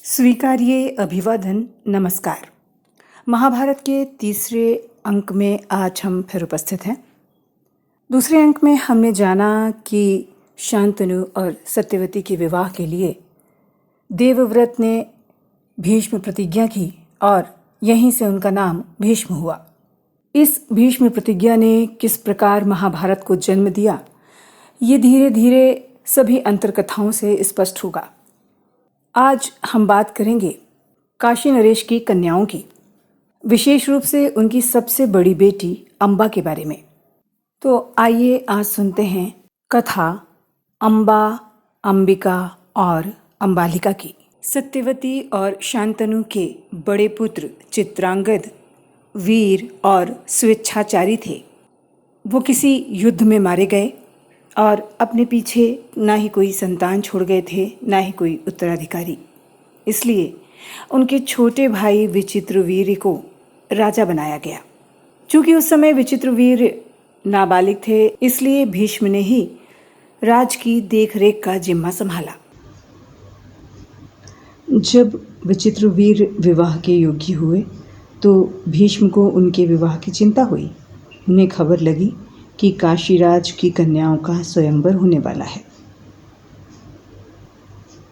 स्वीकारिए अभिवादन। नमस्कार। महाभारत के तीसरे अंक में आज हम फिर उपस्थित हैं। दूसरे अंक में हमने जाना कि शांतनु और सत्यवती के विवाह के लिए देवव्रत ने भीष्म प्रतिज्ञा की और यहीं से उनका नाम भीष्म हुआ। इस भीष्म प्रतिज्ञा ने किस प्रकार महाभारत को जन्म दिया, ये धीरे धीरे सभी अंतर्कथाओं से स्पष्ट होगा। आज हम बात करेंगे काशी नरेश की कन्याओं की, विशेष रूप से उनकी सबसे बड़ी बेटी अम्बा के बारे में। तो आइए आज सुनते हैं कथा अम्बा, अंबिका और अंबालिका की। सत्यवती और शांतनु के बड़े पुत्र चित्रांगद वीर और स्वेच्छाचारी थे। वो किसी युद्ध में मारे गए और अपने पीछे ना ही कोई संतान छोड़ गए थे, ना ही कोई उत्तराधिकारी। इसलिए उनके छोटे भाई विचित्रवीर्य को राजा बनाया गया। चूँकि उस समय विचित्रवीर्य नाबालिग थे, इसलिए भीष्म ने ही राज की देखरेख का जिम्मा संभाला। जब विचित्रवीर्य विवाह के योग्य हुए तो भीष्म को उनके विवाह की चिंता हुई। उन्हें खबर लगी कि काशीराज की कन्याओं का स्वयंवर होने वाला है,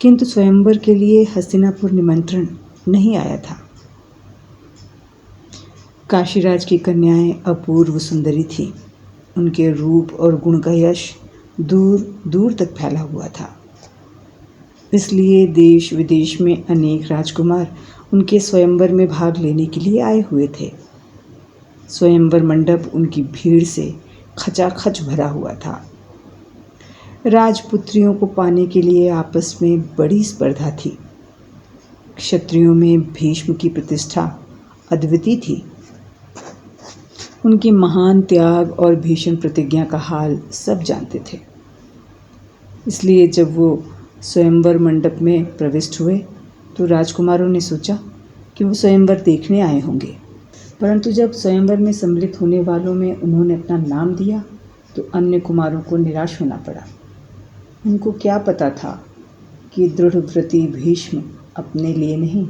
किंतु स्वयंवर के लिए हस्तिनापुर निमंत्रण नहीं आया था। काशीराज की कन्याएं अपूर्व सुंदरी थीं। उनके रूप और गुण का यश दूर दूर तक फैला हुआ था। इसलिए देश विदेश में अनेक राजकुमार उनके स्वयंवर में भाग लेने के लिए आए हुए थे। स्वयंवर मंडप उनकी भीड़ से खचाखच भरा हुआ था। राजपुत्रियों को पाने के लिए आपस में बड़ी स्पर्धा थी। क्षत्रियों में भीष्म की प्रतिष्ठा अद्वितीय थी। उनकी महान त्याग और भीषण प्रतिज्ञा का हाल सब जानते थे। इसलिए जब वो स्वयंवर मंडप में प्रविष्ट हुए तो राजकुमारों ने सोचा कि वो स्वयंवर देखने आए होंगे, परंतु जब स्वयंवर में सम्मिलित होने वालों में उन्होंने अपना नाम दिया तो अन्य कुमारों को निराश होना पड़ा। उनको क्या पता था कि दृढ़व्रती भीष्म अपने लिए नहीं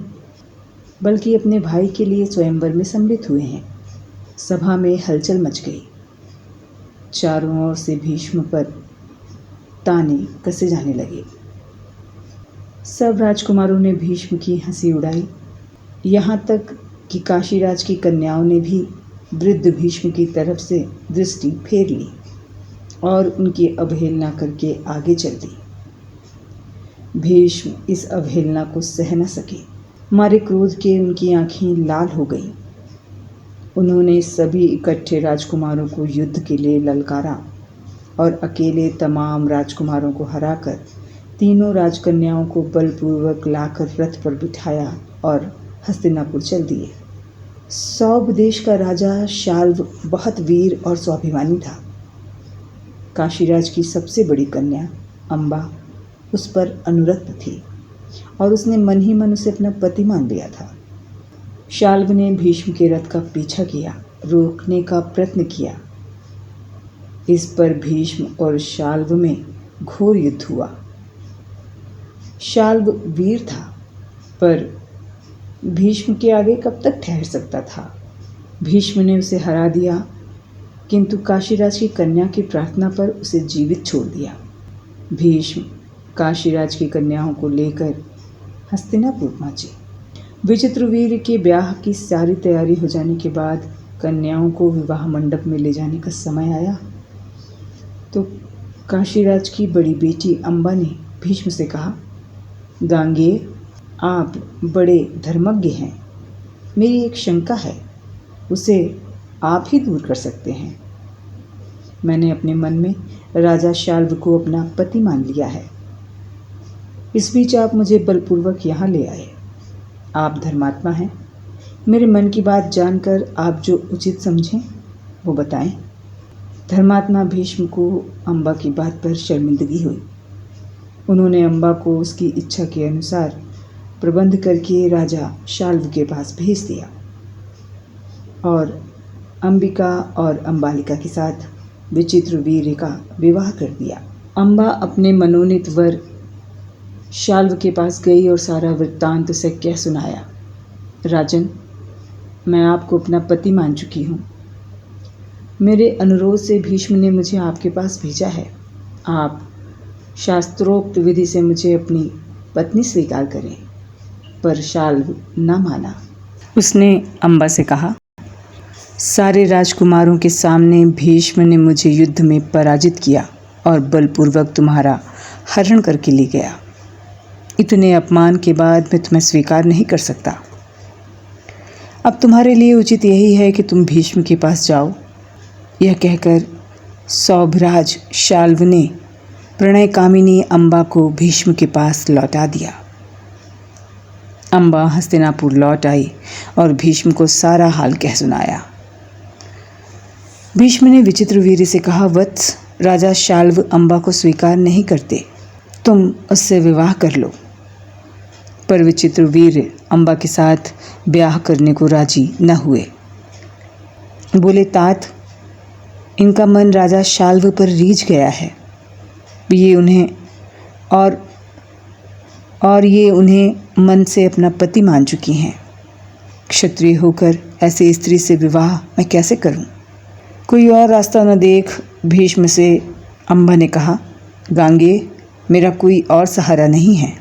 बल्कि अपने भाई के लिए स्वयंवर में सम्मिलित हुए हैं। सभा में हलचल मच गई। चारों ओर से भीष्म पर ताने कसे जाने लगे। सब राजकुमारों ने भीष्म की हंसी उड़ाई, यहाँ तक कि काशीराज की कन्याओं ने भी वृद्ध भीष्म की तरफ से दृष्टि फेर ली और उनकी अवहेलना करके आगे चल दी। भीष्म इस अवहेलना को सह न सके। मारे क्रोध के उनकी आंखें लाल हो गईं। उन्होंने सभी इकट्ठे राजकुमारों को युद्ध के लिए ललकारा और अकेले तमाम राजकुमारों को हराकर तीनों राजकन्याओं को बलपूर्वक लाकर रथ पर बिठाया और हस्तिनापुर चल दिए। सौभ देश का राजा शाल्व बहुत वीर और स्वाभिमानी था। काशीराज की सबसे बड़ी कन्या अम्बा उस पर अनुरक्त थी और उसने मन ही मन उसे अपना पति मान लिया था। शाल्व ने भीष्म के रथ का पीछा किया, रोकने का प्रयत्न किया। इस पर भीष्म और शाल्व में घोर युद्ध हुआ। शाल्व वीर था, पर भीष्म के आगे कब तक ठहर सकता था। भीष्म ने उसे हरा दिया, किंतु काशीराज की कन्या की प्रार्थना पर उसे जीवित छोड़ दिया। भीष्म काशीराज की कन्याओं को लेकर हस्तिनापुर पहुंचे। विचित्रवीर्य के ब्याह की सारी तैयारी हो जाने के बाद कन्याओं को विवाह मंडप में ले जाने का समय आया तो काशीराज की बड़ी बेटी अम्बा ने भीष्म से कहा, गांगेय, आप बड़े धर्मज्ञ हैं। मेरी एक शंका है, उसे आप ही दूर कर सकते हैं। मैंने अपने मन में राजा शाल्व को अपना पति मान लिया है। इस बीच आप मुझे बलपूर्वक यहाँ ले आए। आप धर्मात्मा हैं। मेरे मन की बात जानकर आप जो उचित समझें वो बताएं। धर्मात्मा भीष्म को अम्बा की बात पर शर्मिंदगी हुई। उन्होंने अम्बा को उसकी इच्छा के अनुसार प्रबंध करके राजा शाल्व के पास भेज दिया और अंबिका और अंबालिका के साथ विचित्रवीर्य का विवाह कर दिया। अम्बा अपने मनोनीत वर शाल्व के पास गई और सारा वृत्तांत उसे कह सुनाया। राजन, मैं आपको अपना पति मान चुकी हूँ। मेरे अनुरोध से भीष्म ने मुझे आपके पास भेजा है। आप शास्त्रोक्त विधि से मुझे अपनी पत्नी स्वीकार करें। पर शाल्व न माना। उसने अम्बा से कहा, सारे राजकुमारों के सामने भीष्म ने मुझे युद्ध में पराजित किया और बलपूर्वक तुम्हारा हरण करके ले गया। इतने अपमान के बाद मैं तुम्हें स्वीकार नहीं कर सकता। अब तुम्हारे लिए उचित यही है कि तुम भीष्म के पास जाओ। यह कहकर सौभराज शाल्व ने प्रणय कामिनी अम्बा को भीष्म के पास लौटा दिया। अम्बा हस्तिनापुर लौट आई और भीष्म को सारा हाल कह सुनाया। भीष्म ने विचित्रवीर्य से कहा, वत्स, राजा शाल्व अम्बा को स्वीकार नहीं करते, तुम उससे विवाह कर लो। पर विचित्रवीर्य अम्बा के साथ ब्याह करने को राजी न हुए। बोले, तात, इनका मन राजा शाल्व पर रीझ गया है। ये उन्हें मन से अपना पति मान चुकी हैं। क्षत्रिय होकर ऐसे स्त्री से विवाह मैं कैसे करूं? कोई और रास्ता न देख भीष्म से अम्बा ने कहा, गांगे, मेरा कोई और सहारा नहीं है।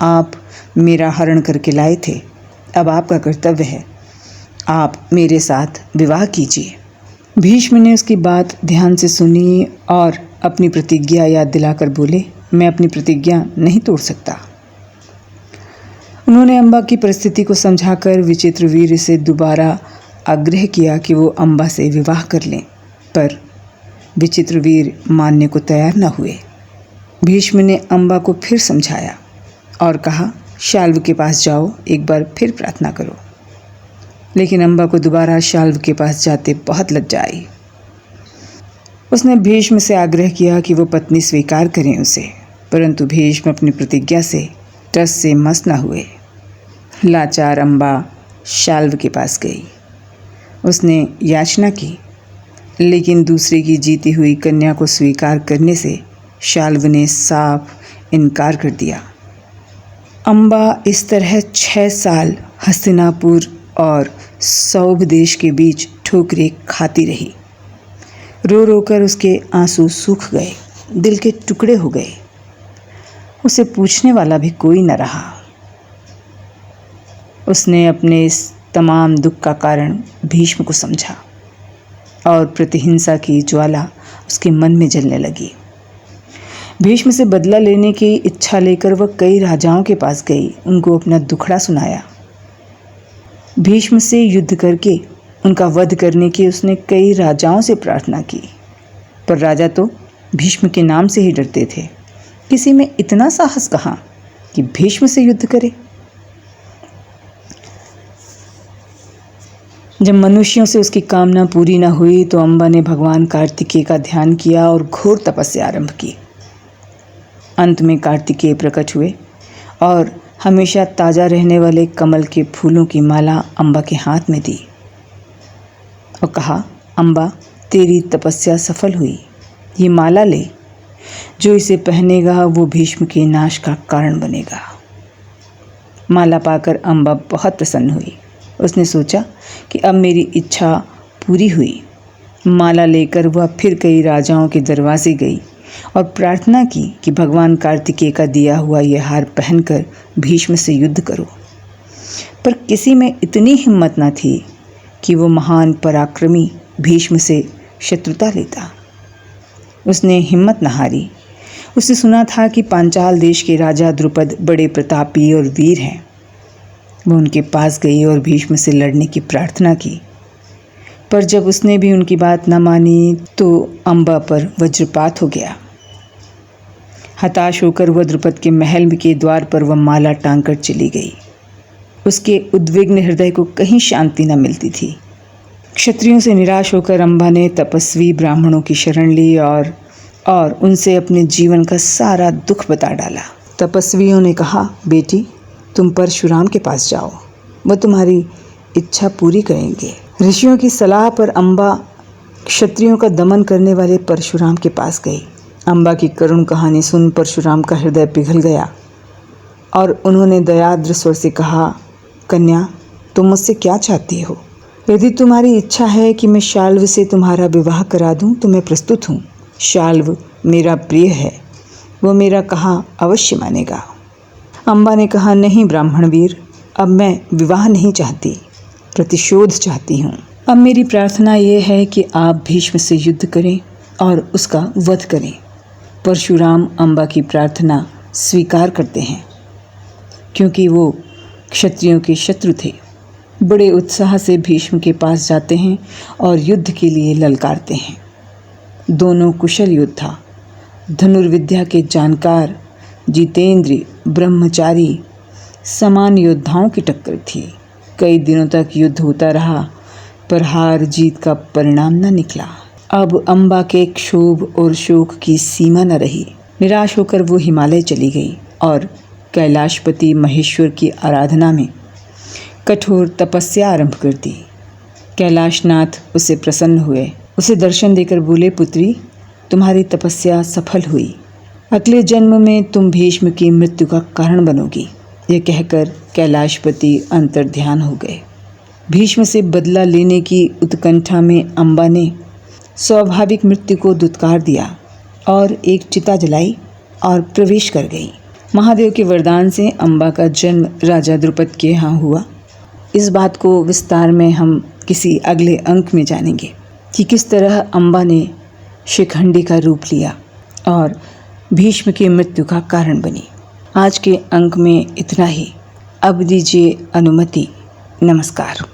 आप मेरा हरण करके लाए थे, अब आपका कर्तव्य है, आप मेरे साथ विवाह कीजिए। भीष्म ने उसकी बात ध्यान से सुनी और अपनी प्रतिज्ञा याद दिलाकर बोले, मैं अपनी प्रतिज्ञा नहीं तोड़ सकता। उन्होंने अम्बा की परिस्थिति को समझाकर विचित्रवीर्य से दोबारा आग्रह किया कि वो अम्बा से विवाह कर लें, पर विचित्रवीर्य मानने को तैयार न हुए। भीष्म ने अम्बा को फिर समझाया और कहा, शाल्व के पास जाओ, एक बार फिर प्रार्थना करो। लेकिन अम्बा को दोबारा शाल्व के पास जाते बहुत लज्जा आई। उसने भीष्म से आग्रह किया कि वो पत्नी स्वीकार करें उसे, परंतु भीष्म अपनी प्रतिज्ञा से टस से मस न हुए। लाचार अम्बा शाल्व के पास गई। उसने याचना की, लेकिन दूसरे की जीती हुई कन्या को स्वीकार करने से शाल्व ने साफ इनकार कर दिया। अम्बा इस तरह 6 साल हस्तिनापुर और सौभ देश के बीच ठोकरें खाती रही। रो रो कर उसके आंसू सूख गए, दिल के टुकड़े हो गए। उसे पूछने वाला भी कोई न रहा। उसने अपने इस तमाम दुख का कारण भीष्म को समझा और प्रतिहिंसा की ज्वाला उसके मन में जलने लगी। भीष्म से बदला लेने की इच्छा लेकर वह कई राजाओं के पास गई, उनको अपना दुखड़ा सुनाया। भीष्म से युद्ध करके उनका वध करने की उसने कई राजाओं से प्रार्थना की, पर राजा तो भीष्म के नाम से ही डरते थे। किसी में इतना साहस कहाँ कि भीष्म से युद्ध करे। जब मनुष्यों से उसकी कामना पूरी न हुई तो अम्बा ने भगवान कार्तिकेय का ध्यान किया और घोर तपस्या आरंभ की। अंत में कार्तिकेय प्रकट हुए और हमेशा ताज़ा रहने वाले कमल के फूलों की माला अम्बा के हाथ में दी और कहा, अम्बा, तेरी तपस्या सफल हुई, ये माला ले, जो इसे पहनेगा वो भीष्म के नाश का कारण बनेगा। माला पाकर अम्बा बहुत प्रसन्न हुई। उसने सोचा कि अब मेरी इच्छा पूरी हुई। माला लेकर वह फिर कई राजाओं के दरवाजे गई और प्रार्थना की कि भगवान कार्तिकेय का दिया हुआ यह हार पहनकर भीष्म से युद्ध करो। पर किसी में इतनी हिम्मत न थी कि वो महान पराक्रमी भीष्म से शत्रुता लेता। उसने हिम्मत न हारी। उसने सुना था कि पांचाल देश के राजा द्रुपद बड़े प्रतापी और वीर हैं। वो उनके पास गई और भीष्म से लड़ने की प्रार्थना की, पर जब उसने भी उनकी बात न मानी तो अम्बा पर वज्रपात हो गया। हताश होकर वह द्रुपद के महल के द्वार पर वह माला टांग कर चली गई। उसके उद्विग्न हृदय को कहीं शांति न मिलती थी। क्षत्रियों से निराश होकर अम्बा ने तपस्वी ब्राह्मणों की शरण ली और उनसे अपने जीवन का सारा दुख बता डाला। तपस्वियों ने कहा, बेटी, तुम परशुराम के पास जाओ, वह तुम्हारी इच्छा पूरी करेंगे। ऋषियों की सलाह पर अम्बा क्षत्रियों का दमन करने वाले परशुराम के पास गई। अम्बा की करुण कहानी सुन परशुराम का हृदय पिघल गया और उन्होंने दयाद्र स्वर से कहा, कन्या, तुम मुझसे क्या चाहती हो? यदि तुम्हारी इच्छा है कि मैं शाल्व से तुम्हारा विवाह करा दूं तो मैं प्रस्तुत हूँ। शाल्व मेरा प्रिय है, वो मेरा कहा अवश्य मानेगा। अम्बा ने कहा, नहीं ब्राह्मण वीर, अब मैं विवाह नहीं चाहती, प्रतिशोध चाहती हूँ। अब मेरी प्रार्थना ये है कि आप भीष्म से युद्ध करें और उसका वध करें। परशुराम अम्बा की प्रार्थना स्वीकार करते हैं क्योंकि वो क्षत्रियों के शत्रु थे। बड़े उत्साह से भीष्म के पास जाते हैं और युद्ध के लिए ललकारते हैं। दोनों कुशल योद्धा, धनुर्विद्या के जानकार, जितेंद्र, ब्रह्मचारी, समान योद्धाओं की टक्कर थी। कई दिनों तक युद्ध होता रहा पर हार जीत का परिणाम न निकला। अब अम्बा के क्षोभ और शोक की सीमा न रही। निराश होकर वो हिमालय चली गई और कैलाशपति महेश्वर की आराधना में कठोर तपस्या आरंभ कर दी। कैलाशनाथ उसे प्रसन्न हुए, उसे दर्शन देकर बोले, पुत्री, तुम्हारी तपस्या सफल हुई। अगले जन्म में तुम भीष्म की मृत्यु का कारण बनोगी। यह कहकर कैलाशपति अंतर्ध्यान हो गए। भीष्म से बदला लेने की उत्कंठा में अम्बा ने स्वाभाविक मृत्यु को दुत्कार दिया और एक चिता जलाई और प्रवेश कर गई। महादेव के वरदान से अम्बा का जन्म राजा द्रुपद के यहाँ हुआ। इस बात को विस्तार में हम किसी अगले अंक में जानेंगे कि किस तरह अम्बा ने शिखंडी का रूप लिया और भीष्म की मृत्यु का कारण बनी। आज के अंक में इतना ही। अब दीजिए अनुमति। नमस्कार।